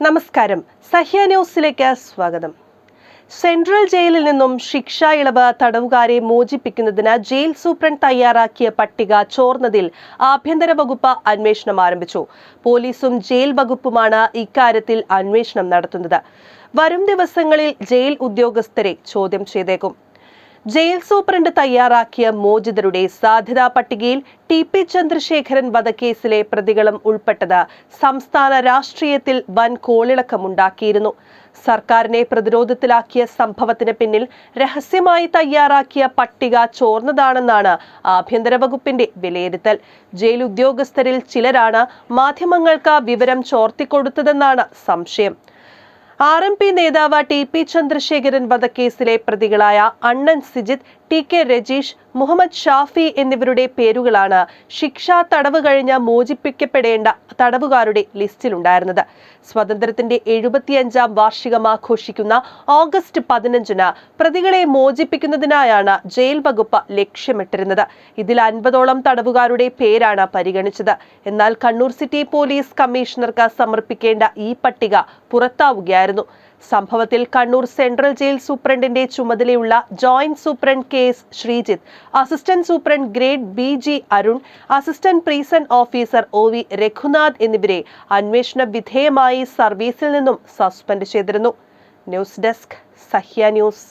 നമസ്കാരം. സഹ്യ ന്യൂസിലേക്ക് സ്വാഗതം. സെൻട്രൽ ജയിലിൽ നിന്നും ശിക്ഷാ ഇളവ് തടവുകാരെ മോചിപ്പിക്കുന്നതിന് ജയിൽ സൂപ്രണ്ട് തയ്യാറാക്കിയ പട്ടിക ചോർന്നതിൽ ആഭ്യന്തര വകുപ്പ് അന്വേഷണം ആരംഭിച്ചു. പോലീസും ജയിൽ വകുപ്പുമാണ് ഇക്കാര്യത്തിൽ അന്വേഷണം നടത്തുന്നത്. വരും ദിവസങ്ങളിൽ ജയിൽ ഉദ്യോഗസ്ഥരെ ചോദ്യം ചെയ്തേക്കും. ജയിൽ സൂപ്രണ്ട് തയ്യാറാക്കിയ മോചിതരുടെ സാധ്യതാ പട്ടികയിൽ ടി.പി. ചന്ദ്രശേഖരൻ വധക്കേസിലെ പ്രതികളും ഉൾപ്പെട്ടത് സംസ്ഥാന രാഷ്ട്രീയത്തിൽ വൻ കോളിളക്കമുണ്ടാക്കിയിരുന്നു. സർക്കാരിനെ പ്രതിരോധത്തിലാക്കിയ സംഭവത്തിന് പിന്നിൽ രഹസ്യമായി തയ്യാറാക്കിയ പട്ടിക ചോർന്നതാണെന്നാണ് ആഭ്യന്തര വകുപ്പിന്റെ വിലയിരുത്തൽ. ജയിൽ ഉദ്യോഗസ്ഥരിൽ ചിലരാണ് മാധ്യമങ്ങൾക്ക് വിവരം ചോർത്തിക്കൊടുത്തതെന്നാണ് സംശയം. RMP നേതാവ് ടി.പി. ചന്ദ്രശേഖരൻ വധക്കേസിലെ പ്രതികളായ അണ്ണൻ സിജിത്ത്, ടി.കെ. രജീഷ്, മുഹമ്മദ് ഷാഫി എന്നിവരുടെ പേരുകളാണ് ശിക്ഷാ തടവ് കഴിഞ്ഞ് മോചിപ്പിക്കപ്പെടേണ്ട തടവുകാരുടെ ലിസ്റ്റിലുണ്ടായിരുന്നത്. സ്വാതന്ത്ര്യത്തിന്റെ 75ാം വാർഷികം ആഘോഷിക്കുന്ന ഓഗസ്റ്റ് 15-ന് പ്രതികളെ മോചിപ്പിക്കുന്നതിനായാണ് ജയിൽ വകുപ്പ് ലക്ഷ്യമിട്ടിരുന്നത്. ഇതിൽ 50ഓളം തടവുകാരുടെ പേരാണ് പരിഗണിച്ചത്. എന്നാൽ കണ്ണൂർ സിറ്റി പോലീസ് കമ്മീഷണർക്ക് സമർപ്പിക്കേണ്ട ഈ പട്ടിക പുറത്താവുകയായിരുന്നു. സംഭവത്തിൽ കണ്ണൂർ സെൻട്രൽ ജയിൽ സൂപ്രണ്ടിന്റെ ചുമതലയുള്ള joint superintendent KS Sreejith, assistant superintendent grade BG Arun, assistant പ്രീസൺ officer OV Raghunath എന്നിവരെ അന്വേഷണ വിധേയമായി സർവീസിൽ നിന്നും സസ്പെൻഡ് ചെയ്തിരുന്നു. News desk, Sahya news.